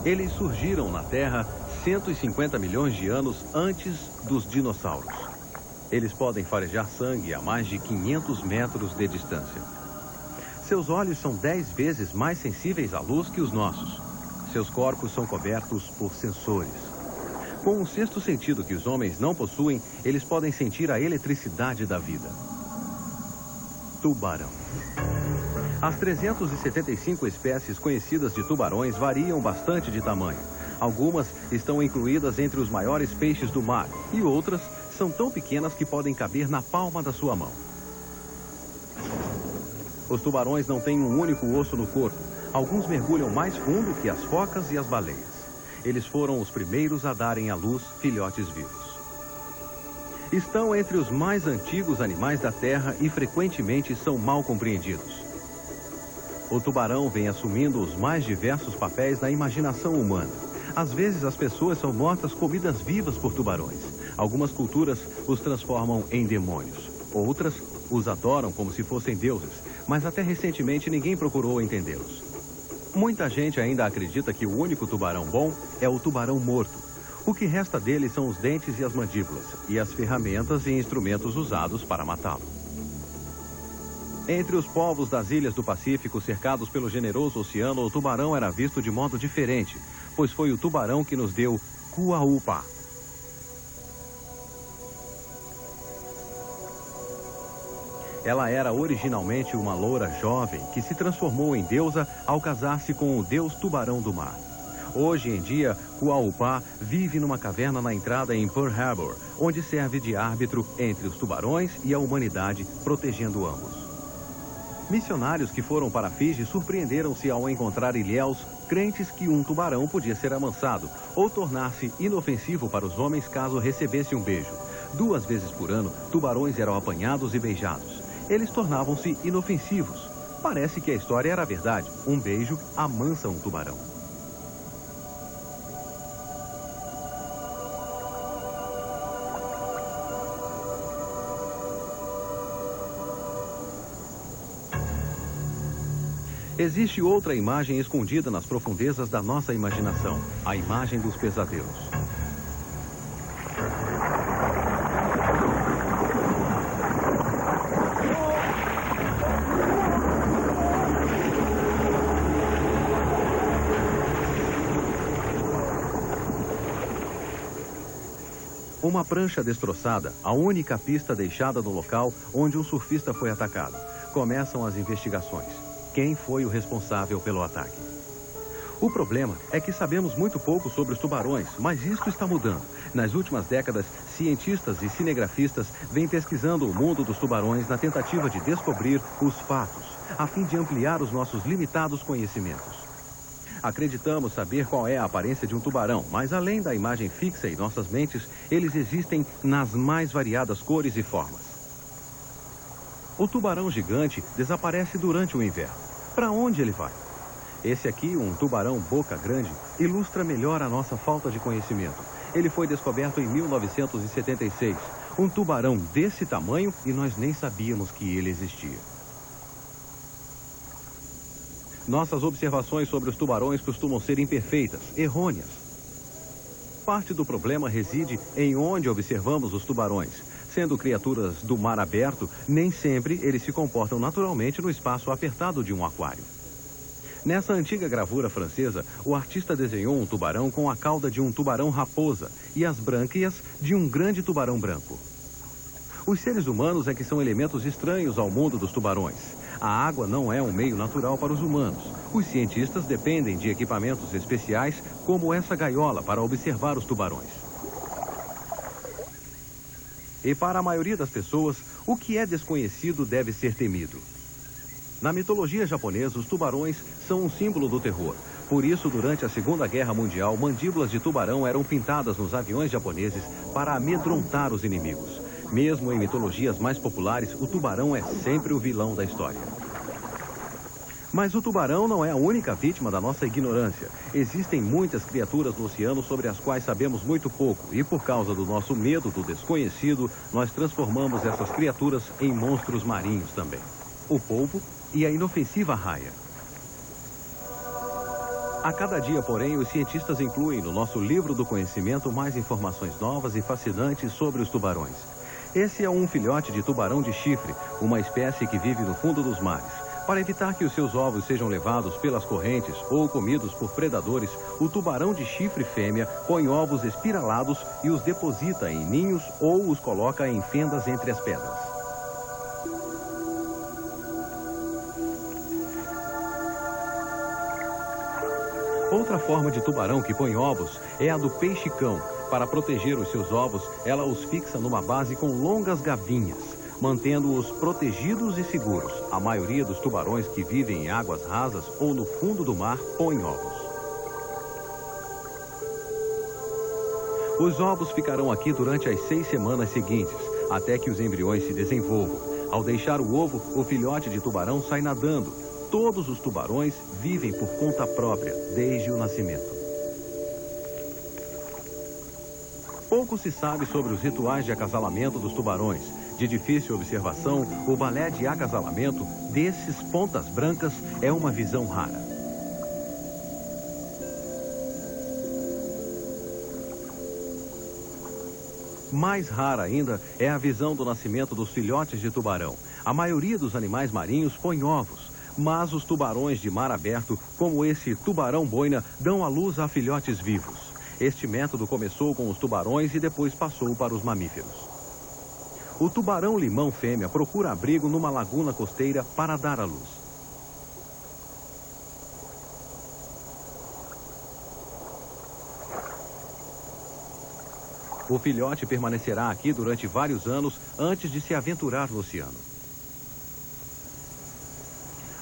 Eles surgiram na Terra 150 milhões de anos antes dos dinossauros. Eles podem farejar sangue a mais de 500 metros de distância. Seus olhos são 10 vezes mais sensíveis à luz que os nossos. Seus corpos são cobertos por sensores. Com um sexto sentido que os homens não possuem, eles podem sentir a eletricidade da vida. Tubarão. As 375 espécies conhecidas de tubarões variam bastante de tamanho. Algumas estão incluídas entre os maiores peixes do mar e outras são tão pequenas que podem caber na palma da sua mão. Os tubarões não têm um único osso no corpo. Alguns mergulham mais fundo que as focas e as baleias. Eles foram os primeiros a darem à luz filhotes vivos. Estão entre os mais antigos animais da Terra e frequentemente são mal compreendidos. O tubarão vem assumindo os mais diversos papéis na imaginação humana. Às vezes as pessoas são mortas comidas vivas por tubarões. Algumas culturas os transformam em demônios. Outras os adoram como se fossem deuses, mas até recentemente ninguém procurou entendê-los. Muita gente ainda acredita que o único tubarão bom é o tubarão morto. O que resta dele são os dentes e as mandíbulas, e as ferramentas e instrumentos usados para matá-lo. Entre os povos das ilhas do Pacífico cercados pelo generoso oceano, o tubarão era visto de modo diferente, pois foi o tubarão que nos deu Kuaupá. Ela era originalmente uma loura jovem que se transformou em deusa ao casar-se com o deus tubarão do mar. Hoje em dia, Kuaupá vive numa caverna na entrada em Pearl Harbor, onde serve de árbitro entre os tubarões e a humanidade, protegendo ambos. Missionários que foram para Fiji surpreenderam-se ao encontrar ilhéus crentes que um tubarão podia ser amansado ou tornar-se inofensivo para os homens caso recebesse um beijo. 2 vezes por ano, tubarões eram apanhados e beijados. Eles tornavam-se inofensivos. Parece que a história era verdade. Um beijo amansa um tubarão. Existe outra imagem escondida nas profundezas da nossa imaginação, a imagem dos pesadelos. Uma prancha destroçada, a única pista deixada no local onde um surfista foi atacado. Começam as investigações. Quem foi o responsável pelo ataque? O problema é que sabemos muito pouco sobre os tubarões, mas isto está mudando. Nas últimas décadas, cientistas e cinegrafistas vêm pesquisando o mundo dos tubarões na tentativa de descobrir os fatos, a fim de ampliar os nossos limitados conhecimentos. Acreditamos saber qual é a aparência de um tubarão, mas além da imagem fixa em nossas mentes, eles existem nas mais variadas cores e formas. O tubarão gigante desaparece durante o inverno. Para onde ele vai? Esse aqui, um tubarão boca grande, ilustra melhor a nossa falta de conhecimento. Ele foi descoberto em 1976. Um tubarão desse tamanho e nós nem sabíamos que ele existia. Nossas observações sobre os tubarões costumam ser imperfeitas, errôneas. Parte do problema reside em onde observamos os tubarões. Sendo criaturas do mar aberto, nem sempre eles se comportam naturalmente no espaço apertado de um aquário. Nessa antiga gravura francesa, o artista desenhou um tubarão com a cauda de um tubarão-raposa e as brânquias de um grande tubarão branco. Os seres humanos é que são elementos estranhos ao mundo dos tubarões. A água não é um meio natural para os humanos. Os cientistas dependem de equipamentos especiais, como essa gaiola, para observar os tubarões. E para a maioria das pessoas, o que é desconhecido deve ser temido. Na mitologia japonesa, os tubarões são um símbolo do terror. Por isso, durante a Segunda Guerra Mundial, mandíbulas de tubarão eram pintadas nos aviões japoneses para amedrontar os inimigos. Mesmo em mitologias mais populares, o tubarão é sempre o vilão da história. Mas o tubarão não é a única vítima da nossa ignorância. Existem muitas criaturas no oceano sobre as quais sabemos muito pouco. E por causa do nosso medo do desconhecido, nós transformamos essas criaturas em monstros marinhos também. O polvo e a inofensiva raia. A cada dia, porém, os cientistas incluem no nosso livro do conhecimento mais informações novas e fascinantes sobre os tubarões. Esse é um filhote de tubarão de chifre, uma espécie que vive no fundo dos mares. Para evitar que os seus ovos sejam levados pelas correntes ou comidos por predadores, o tubarão de chifre fêmea põe ovos espiralados e os deposita em ninhos ou os coloca em fendas entre as pedras. Outra forma de tubarão que põe ovos é a do peixe-cão. Para proteger os seus ovos, ela os fixa numa base com longas gavinhas, mantendo-os protegidos e seguros. A maioria dos tubarões que vivem em águas rasas ou no fundo do mar põem ovos. Os ovos ficarão aqui durante as 6 semanas seguintes, até que os embriões se desenvolvam. Ao deixar o ovo, o filhote de tubarão sai nadando. Todos os tubarões vivem por conta própria, desde o nascimento. Pouco se sabe sobre os rituais de acasalamento dos tubarões. De difícil observação, o balé de acasalamento desses pontas brancas é uma visão rara. Mais rara ainda é a visão do nascimento dos filhotes de tubarão. A maioria dos animais marinhos põe ovos. Mas os tubarões de mar aberto, como esse tubarão-boina, dão à luz a filhotes vivos. Este método começou com os tubarões e depois passou para os mamíferos. O tubarão-limão fêmea procura abrigo numa laguna costeira para dar à luz. O filhote permanecerá aqui durante vários anos antes de se aventurar no oceano.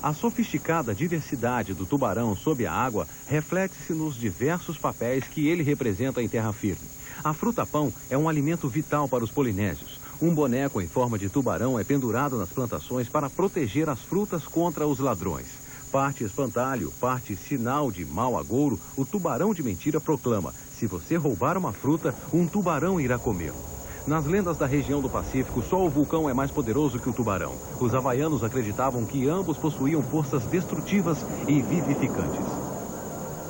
A sofisticada diversidade do tubarão sob a água reflete-se nos diversos papéis que ele representa em terra firme. A fruta-pão é um alimento vital para os polinésios. Um boneco em forma de tubarão é pendurado nas plantações para proteger as frutas contra os ladrões. Parte espantalho, parte sinal de mau agouro, o tubarão de mentira proclama: se você roubar uma fruta, um tubarão irá comê-lo. Nas lendas da região do Pacífico, só o vulcão é mais poderoso que o tubarão. Os havaianos acreditavam que ambos possuíam forças destrutivas e vivificantes.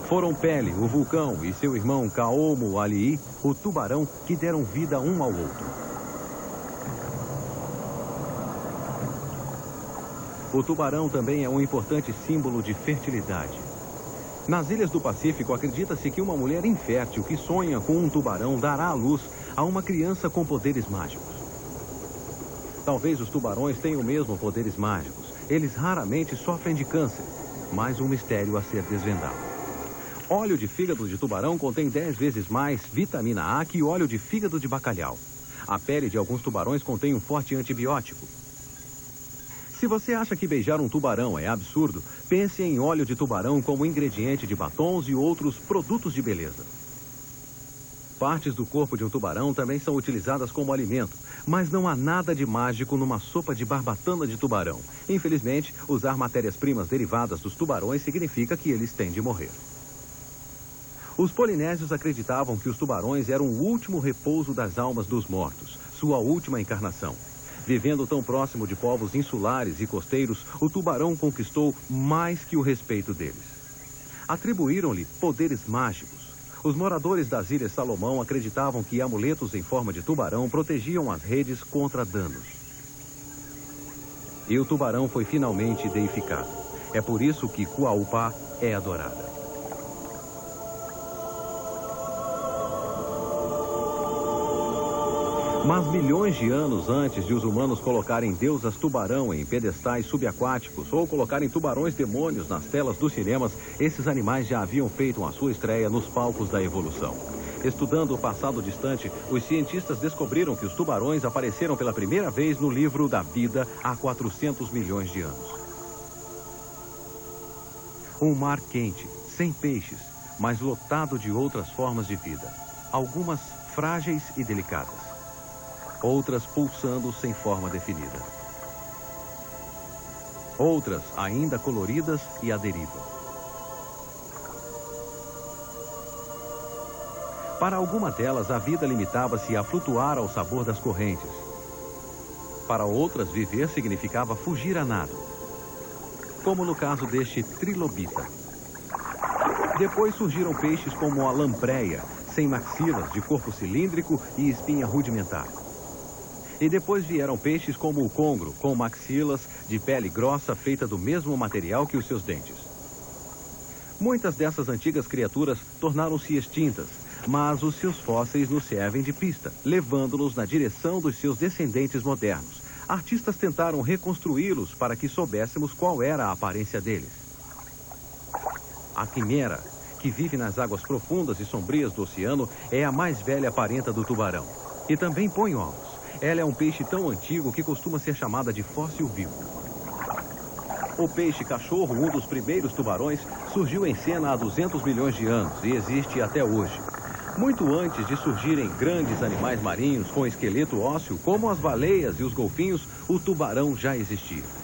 Foram Pele, o vulcão, e seu irmão Kaomo Alii, o tubarão, que deram vida um ao outro. O tubarão também é um importante símbolo de fertilidade. Nas ilhas do Pacífico, acredita-se que uma mulher infértil que sonha com um tubarão dará à luz a uma criança com poderes mágicos. Talvez os tubarões tenham mesmo poderes mágicos. Eles raramente sofrem de câncer, mas um mistério a ser desvendado. Óleo de fígado de tubarão contém 10 vezes mais vitamina A que óleo de fígado de bacalhau. A pele de alguns tubarões contém um forte antibiótico. Se você acha que beijar um tubarão é absurdo, pense em óleo de tubarão como ingrediente de batons e outros produtos de beleza. Partes do corpo de um tubarão também são utilizadas como alimento, mas não há nada de mágico numa sopa de barbatana de tubarão. Infelizmente, usar matérias-primas derivadas dos tubarões significa que eles têm de morrer. Os polinésios acreditavam que os tubarões eram o último repouso das almas dos mortos, sua última encarnação. Vivendo tão próximo de povos insulares e costeiros, o tubarão conquistou mais que o respeito deles. Atribuíram-lhe poderes mágicos. Os moradores das Ilhas Salomão acreditavam que amuletos em forma de tubarão protegiam as redes contra danos. E o tubarão foi finalmente deificado. É por isso que Kuaupá é adorada. Mas milhões de anos antes de os humanos colocarem deusas tubarão em pedestais subaquáticos ou colocarem tubarões demônios nas telas dos cinemas, esses animais já haviam feito a sua estreia nos palcos da evolução. Estudando o passado distante, os cientistas descobriram que os tubarões apareceram pela primeira vez no livro da vida há 400 milhões de anos. Um mar quente, sem peixes, mas lotado de outras formas de vida. Algumas frágeis e delicadas. Outras pulsando sem forma definida. Outras ainda coloridas e à deriva. Para alguma delas, a vida limitava-se a flutuar ao sabor das correntes. Para outras, viver significava fugir a nado. Como no caso deste trilobita. Depois surgiram peixes como a lampreia, sem maxilas, de corpo cilíndrico e espinha rudimentar. E depois vieram peixes como o congro, com maxilas, de pele grossa feita do mesmo material que os seus dentes. Muitas dessas antigas criaturas tornaram-se extintas, mas os seus fósseis nos servem de pista, levando-nos na direção dos seus descendentes modernos. Artistas tentaram reconstruí-los para que soubéssemos qual era a aparência deles. A quimera, que vive nas águas profundas e sombrias do oceano, é a mais velha parenta do tubarão. E também põe ovos. Ela é um peixe tão antigo que costuma ser chamada de fóssil vivo. O peixe-cachorro, um dos primeiros tubarões, surgiu em cena há 200 milhões de anos e existe até hoje. Muito antes de surgirem grandes animais marinhos com esqueleto ósseo, como as baleias e os golfinhos, o tubarão já existia.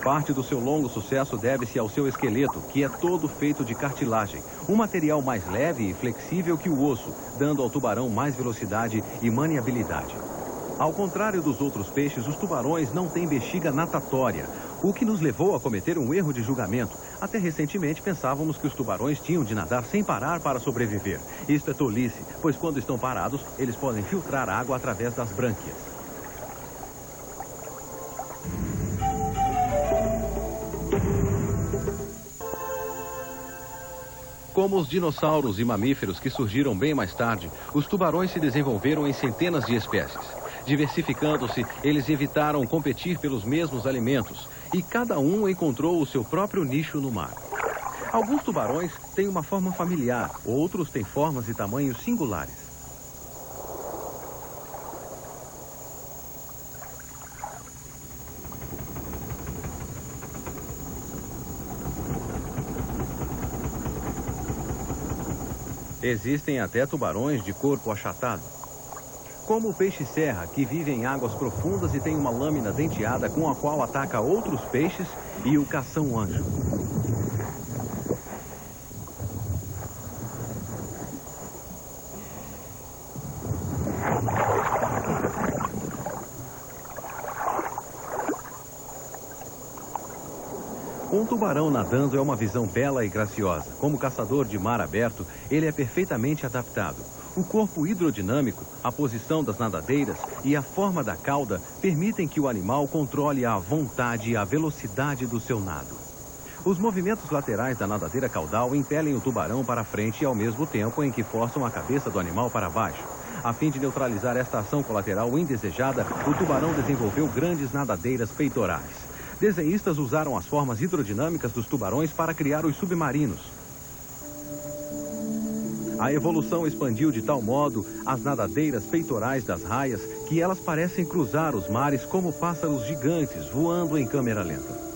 Parte do seu longo sucesso deve-se ao seu esqueleto, que é todo feito de cartilagem, um material mais leve e flexível que o osso, dando ao tubarão mais velocidade e maniabilidade. Ao contrário dos outros peixes, os tubarões não têm bexiga natatória, o que nos levou a cometer um erro de julgamento. Até recentemente pensávamos que os tubarões tinham de nadar sem parar para sobreviver. Isto é tolice, pois quando estão parados, eles podem filtrar água através das brânquias. Como os dinossauros e mamíferos que surgiram bem mais tarde, os tubarões se desenvolveram em centenas de espécies. Diversificando-se, eles evitaram competir pelos mesmos alimentos e cada um encontrou o seu próprio nicho no mar. Alguns tubarões têm uma forma familiar, outros têm formas e tamanhos singulares. Existem até tubarões de corpo achatado. Como o peixe-serra, que vive em águas profundas e tem uma lâmina denteada com a qual ataca outros peixes, e o cação-anjo. Um tubarão nadando é uma visão bela e graciosa. Como caçador de mar aberto, ele é perfeitamente adaptado. O corpo hidrodinâmico, a posição das nadadeiras e a forma da cauda permitem que o animal controle à vontade a velocidade do seu nado. Os movimentos laterais da nadadeira caudal impelem o tubarão para frente ao mesmo tempo em que forçam a cabeça do animal para baixo. A fim de neutralizar esta ação colateral indesejada, o tubarão desenvolveu grandes nadadeiras peitorais. Desenhistas usaram as formas hidrodinâmicas dos tubarões para criar os submarinos. A evolução expandiu de tal modo as nadadeiras peitorais das raias que elas parecem cruzar os mares como pássaros gigantes voando em câmera lenta.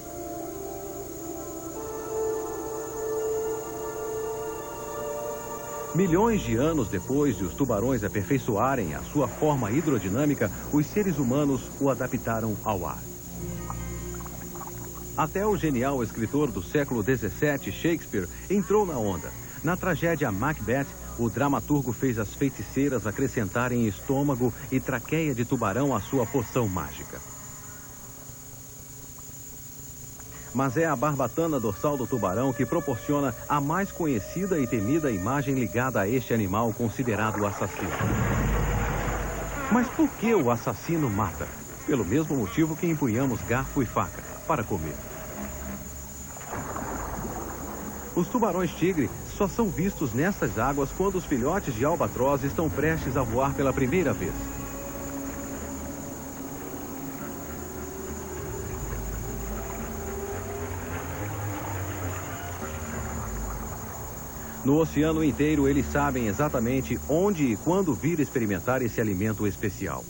Milhões de anos depois de os tubarões aperfeiçoarem a sua forma hidrodinâmica, os seres humanos o adaptaram ao ar. Até o genial escritor do século XVII, Shakespeare, entrou na onda. Na tragédia Macbeth, o dramaturgo fez as feiticeiras acrescentarem estômago e traqueia de tubarão à sua poção mágica. Mas é a barbatana dorsal do tubarão que proporciona a mais conhecida e temida imagem ligada a este animal considerado assassino. Mas por que o assassino mata? Pelo mesmo motivo que empunhamos garfo e faca, para comer. Os tubarões-tigre só são vistos nessas águas quando os filhotes de albatroz estão prestes a voar pela primeira vez. No oceano inteiro, eles sabem exatamente onde e quando vir experimentar esse alimento especial.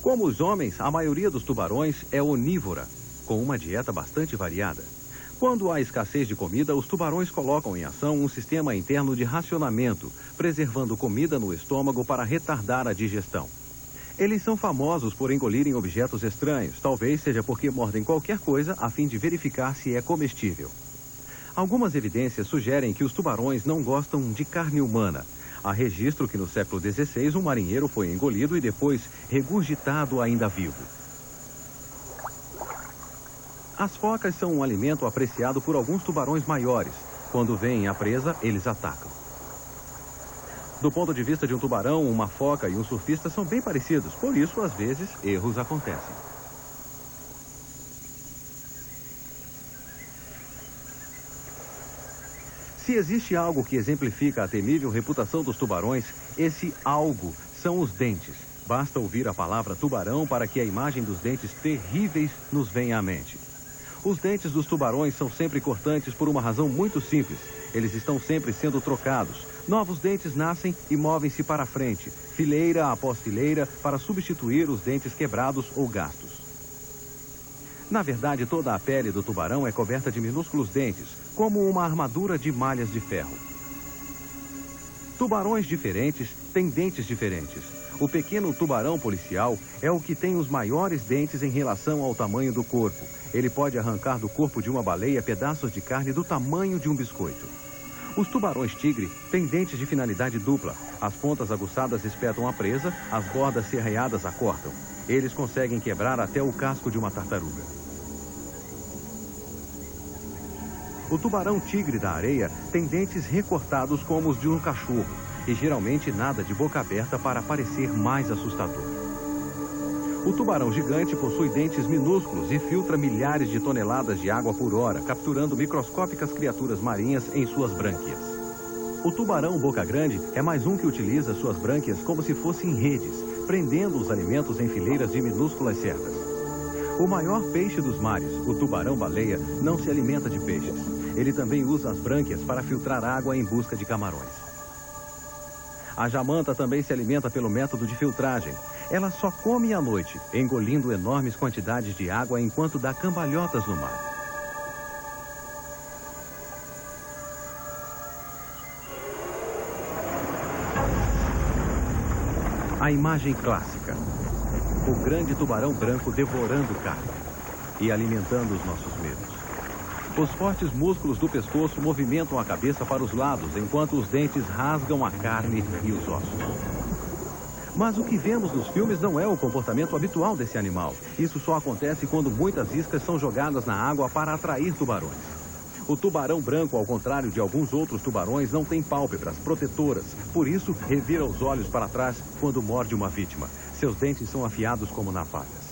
Como os homens, a maioria dos tubarões é onívora, com uma dieta bastante variada. Quando há escassez de comida, os tubarões colocam em ação um sistema interno de racionamento, preservando comida no estômago para retardar a digestão. Eles são famosos por engolirem objetos estranhos, talvez seja porque mordem qualquer coisa a fim de verificar se é comestível. Algumas evidências sugerem que os tubarões não gostam de carne humana. Há registro que no século XVI um marinheiro foi engolido e depois regurgitado ainda vivo. As focas são um alimento apreciado por alguns tubarões maiores. Quando veem a presa, eles atacam. Do ponto de vista de um tubarão, uma foca e um surfista são bem parecidos. Por isso, às vezes, erros acontecem. Se existe algo que exemplifica a temível reputação dos tubarões, esse algo são os dentes. Basta ouvir a palavra tubarão para que a imagem dos dentes terríveis nos venha à mente. Os dentes dos tubarões são sempre cortantes por uma razão muito simples. Eles estão sempre sendo trocados. Novos dentes nascem e movem-se para a frente, fileira após fileira, para substituir os dentes quebrados ou gastos. Na verdade, toda a pele do tubarão é coberta de minúsculos dentes, como uma armadura de malhas de ferro. Tubarões diferentes têm dentes diferentes. O pequeno tubarão policial é o que tem os maiores dentes em relação ao tamanho do corpo. Ele pode arrancar do corpo de uma baleia pedaços de carne do tamanho de um biscoito. Os tubarões tigre têm dentes de finalidade dupla. As pontas aguçadas espetam a presa, as bordas serreadas a cortam. Eles conseguem quebrar até o casco de uma tartaruga. O tubarão tigre da areia tem dentes recortados como os de um cachorro e geralmente nada de boca aberta para parecer mais assustador. O tubarão gigante possui dentes minúsculos e filtra milhares de toneladas de água por hora, capturando microscópicas criaturas marinhas em suas brânquias. O tubarão boca grande é mais um que utiliza suas brânquias como se fossem redes, prendendo os alimentos em fileiras de minúsculas cerdas. O maior peixe dos mares, o tubarão-baleia, não se alimenta de peixes. Ele também usa as brânquias para filtrar água em busca de camarões. A jamanta também se alimenta pelo método de filtragem. Ela só come à noite, engolindo enormes quantidades de água enquanto dá cambalhotas no mar. A imagem clássica. O grande tubarão branco devorando carne e alimentando os nossos medos. Os fortes músculos do pescoço movimentam a cabeça para os lados, enquanto os dentes rasgam a carne e os ossos. Mas o que vemos nos filmes não é o comportamento habitual desse animal. Isso só acontece quando muitas iscas são jogadas na água para atrair tubarões. O tubarão branco, ao contrário de alguns outros tubarões, não tem pálpebras protetoras. Por isso, revira os olhos para trás quando morde uma vítima. Seus dentes são afiados como navalhas.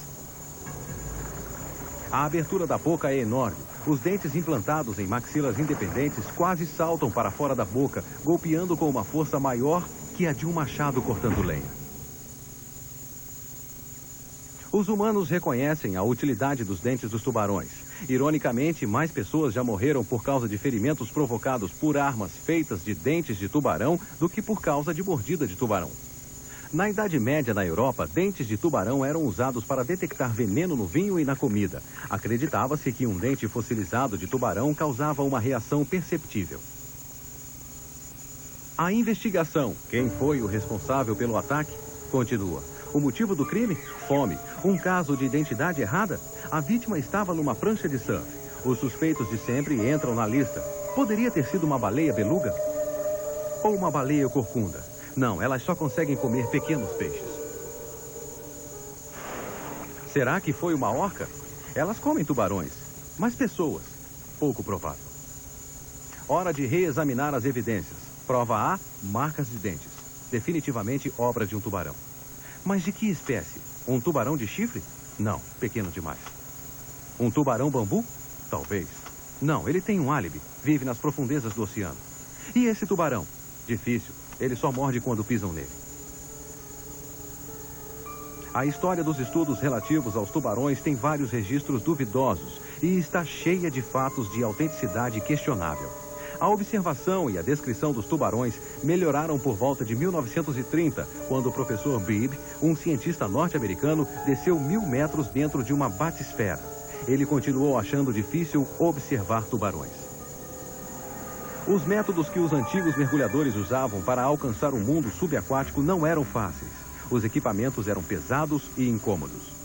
A abertura da boca é enorme. Os dentes implantados em maxilas independentes quase saltam para fora da boca, golpeando com uma força maior que a de um machado cortando lenha. Os humanos reconhecem a utilidade dos dentes dos tubarões. Ironicamente, mais pessoas já morreram por causa de ferimentos provocados por armas feitas de dentes de tubarão do que por causa de mordida de tubarão. Na Idade Média, na Europa, dentes de tubarão eram usados para detectar veneno no vinho e na comida. Acreditava-se que um dente fossilizado de tubarão causava uma reação perceptível. A investigação, quem foi o responsável pelo ataque, continua. O motivo do crime? Fome. Um caso de identidade errada? A vítima estava numa prancha de surf. Os suspeitos de sempre entram na lista. Poderia ter sido uma baleia beluga? Ou uma baleia corcunda? Não, elas só conseguem comer pequenos peixes. Será que foi uma orca? Elas comem tubarões, mas pessoas, pouco provável. Hora de reexaminar as evidências. Prova A, marcas de dentes. Definitivamente obra de um tubarão. Mas de que espécie? Um tubarão de chifre? Não, pequeno demais. Um tubarão bambu? Talvez. Não, ele tem um álibi, vive nas profundezas do oceano. E esse tubarão? Difícil. Ele só morde quando pisam nele. A história dos estudos relativos aos tubarões tem vários registros duvidosos e está cheia de fatos de autenticidade questionável. A observação e a descrição dos tubarões melhoraram por volta de 1930, quando o professor Beebe, um cientista norte-americano, desceu 1000 metros dentro de uma batisfera. Ele continuou achando difícil observar tubarões. Os métodos que os antigos mergulhadores usavam para alcançar o mundo subaquático não eram fáceis. Os equipamentos eram pesados e incômodos.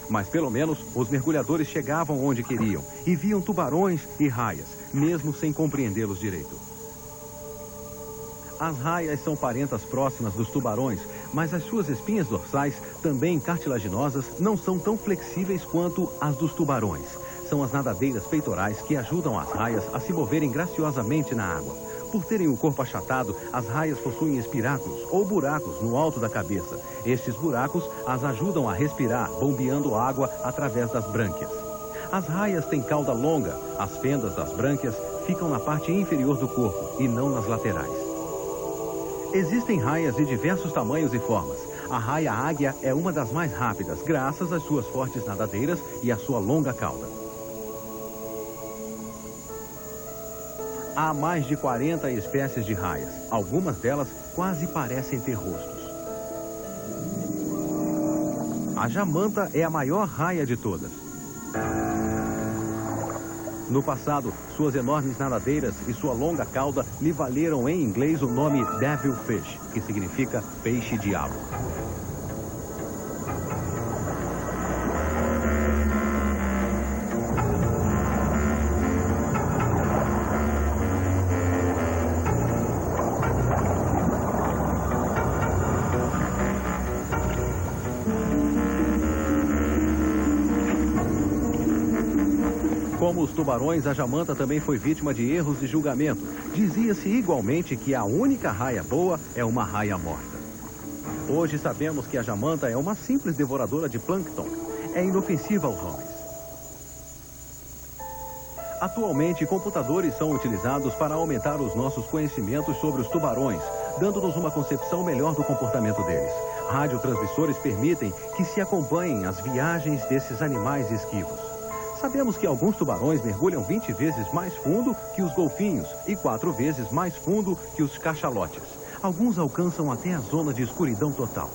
Mas pelo menos os mergulhadores chegavam onde queriam e viam tubarões e raias, mesmo sem compreendê-los direito. As raias são parentas próximas dos tubarões, mas as suas espinhas dorsais, também cartilaginosas, não são tão flexíveis quanto as dos tubarões. São as nadadeiras peitorais que ajudam as raias a se moverem graciosamente na água. Por terem o corpo achatado, as raias possuem espiráculos ou buracos no alto da cabeça. Estes buracos as ajudam a respirar, bombeando água através das brânquias. As raias têm cauda longa. As fendas das brânquias ficam na parte inferior do corpo e não nas laterais. Existem raias de diversos tamanhos e formas. A raia águia é uma das mais rápidas, graças às suas fortes nadadeiras e à sua longa cauda. Há mais de 40 espécies de raias. Algumas delas quase parecem ter rostos. A jamanta é a maior raia de todas. No passado, suas enormes nadadeiras e sua longa cauda lhe valeram em inglês o nome Devilfish, que significa peixe-diabo. Como os tubarões, a jamanta também foi vítima de erros de julgamento. Dizia-se igualmente que a única raia boa é uma raia morta. Hoje sabemos que a jamanta é uma simples devoradora de plâncton. É inofensiva aos homens. Atualmente, computadores são utilizados para aumentar os nossos conhecimentos sobre os tubarões, dando-nos uma concepção melhor do comportamento deles. Radiotransmissores permitem que se acompanhem as viagens desses animais esquivos. Sabemos que alguns tubarões mergulham 20 vezes mais fundo que os golfinhos e 4 vezes mais fundo que os cachalotes. Alguns alcançam até a zona de escuridão total.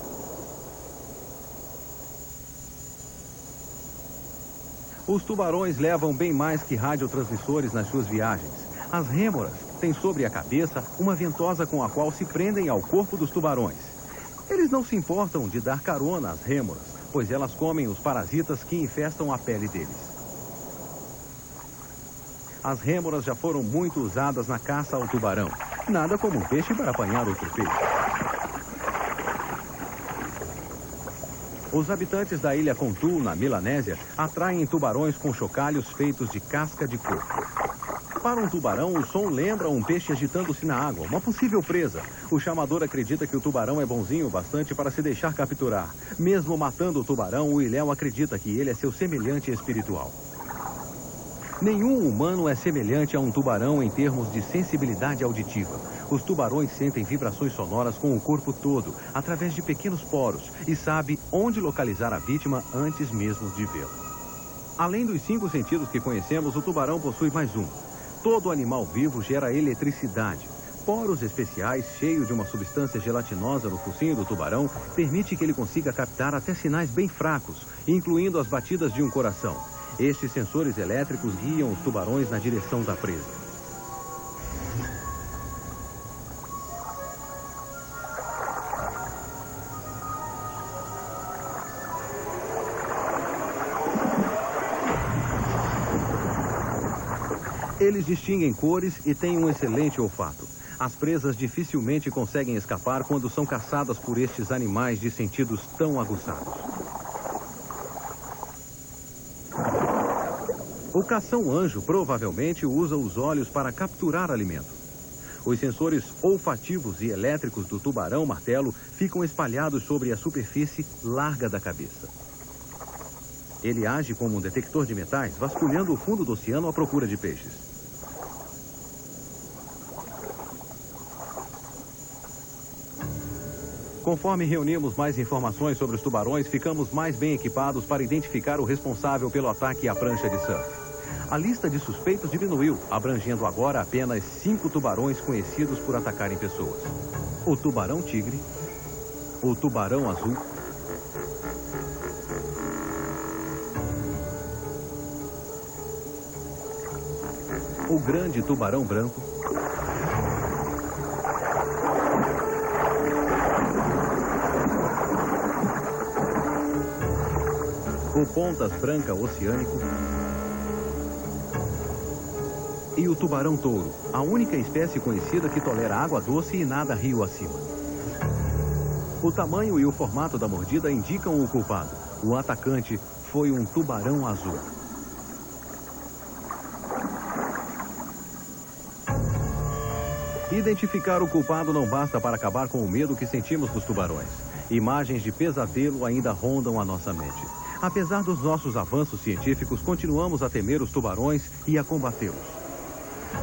Os tubarões levam bem mais que radiotransmissores nas suas viagens. As rêmoras têm sobre a cabeça uma ventosa com a qual se prendem ao corpo dos tubarões. Eles não se importam de dar carona às rêmoras, pois elas comem os parasitas que infestam a pele deles. As rêmoras já foram muito usadas na caça ao tubarão. Nada como um peixe para apanhar outro peixe. Os habitantes da ilha Kontu, na Melanésia, atraem tubarões com chocalhos feitos de casca de coco. Para um tubarão, o som lembra um peixe agitando-se na água, uma possível presa. O chamador acredita que o tubarão é bonzinho o bastante para se deixar capturar. Mesmo matando o tubarão, o ilhéu acredita que ele é seu semelhante espiritual. Nenhum humano é semelhante a um tubarão em termos de sensibilidade auditiva. Os tubarões sentem vibrações sonoras com o corpo todo, através de pequenos poros, e sabe onde localizar a vítima antes mesmo de vê-la. Além dos 5 sentidos que conhecemos, o tubarão possui mais um. Todo animal vivo gera eletricidade. Poros especiais, cheios de uma substância gelatinosa no focinho do tubarão, permite que ele consiga captar até sinais bem fracos, incluindo as batidas de um coração. Estes sensores elétricos guiam os tubarões na direção da presa. Eles distinguem cores e têm um excelente olfato. As presas dificilmente conseguem escapar quando são caçadas por estes animais de sentidos tão aguçados. O cação-anjo provavelmente usa os olhos para capturar alimento. Os sensores olfativos e elétricos do tubarão-martelo ficam espalhados sobre a superfície larga da cabeça. Ele age como um detector de metais, vasculhando o fundo do oceano à procura de peixes. Conforme reunimos mais informações sobre os tubarões, ficamos mais bem equipados para identificar o responsável pelo ataque à prancha de surf. A lista de suspeitos diminuiu, abrangendo agora apenas 5 tubarões conhecidos por atacarem pessoas. O tubarão-tigre, o tubarão-azul, o grande tubarão branco, o pontas branca oceânico, e o tubarão-touro, a única espécie conhecida que tolera água doce e nada rio acima. O tamanho e o formato da mordida indicam o culpado. O atacante foi um tubarão azul. Identificar o culpado não basta para acabar com o medo que sentimos dos tubarões. Imagens de pesadelo ainda rondam a nossa mente. Apesar dos nossos avanços científicos, continuamos a temer os tubarões e a combatê-los.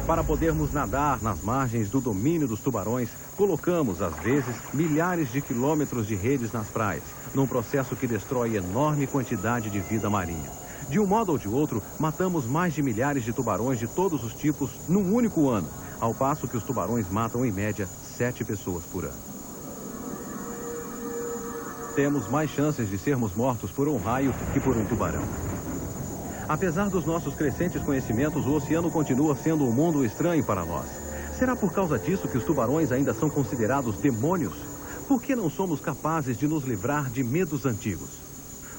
Para podermos nadar nas margens do domínio dos tubarões, colocamos, às vezes, milhares de quilômetros de redes nas praias, num processo que destrói enorme quantidade de vida marinha. De um modo ou de outro, matamos mais de milhares de tubarões de todos os tipos num único ano, ao passo que os tubarões matam, em média, 7 pessoas por ano. Temos mais chances de sermos mortos por um raio que por um tubarão. Apesar dos nossos crescentes conhecimentos, o oceano continua sendo um mundo estranho para nós. Será por causa disso que os tubarões ainda são considerados demônios? Por que não somos capazes de nos livrar de medos antigos?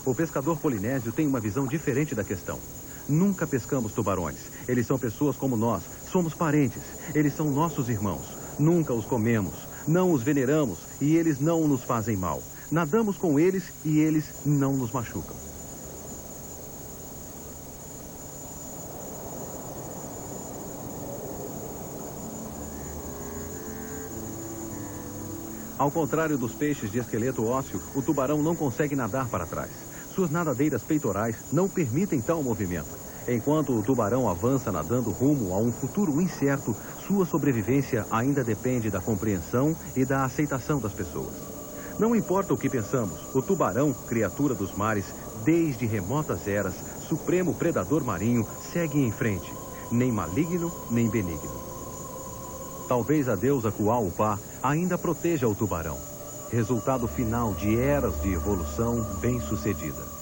O pescador polinésio tem uma visão diferente da questão. Nunca pescamos tubarões. Eles são pessoas como nós. Somos parentes. Eles são nossos irmãos. Nunca os comemos. Não os veneramos e eles não nos fazem mal. Nadamos com eles e eles não nos machucam. Ao contrário dos peixes de esqueleto ósseo, o tubarão não consegue nadar para trás. Suas nadadeiras peitorais não permitem tal movimento. Enquanto o tubarão avança nadando rumo a um futuro incerto, sua sobrevivência ainda depende da compreensão e da aceitação das pessoas. Não importa o que pensamos, o tubarão, criatura dos mares, desde remotas eras, supremo predador marinho, segue em frente, nem maligno nem benigno. Talvez a deusa Kuaupá ainda proteja o tubarão, resultado final de eras de evolução bem-sucedida.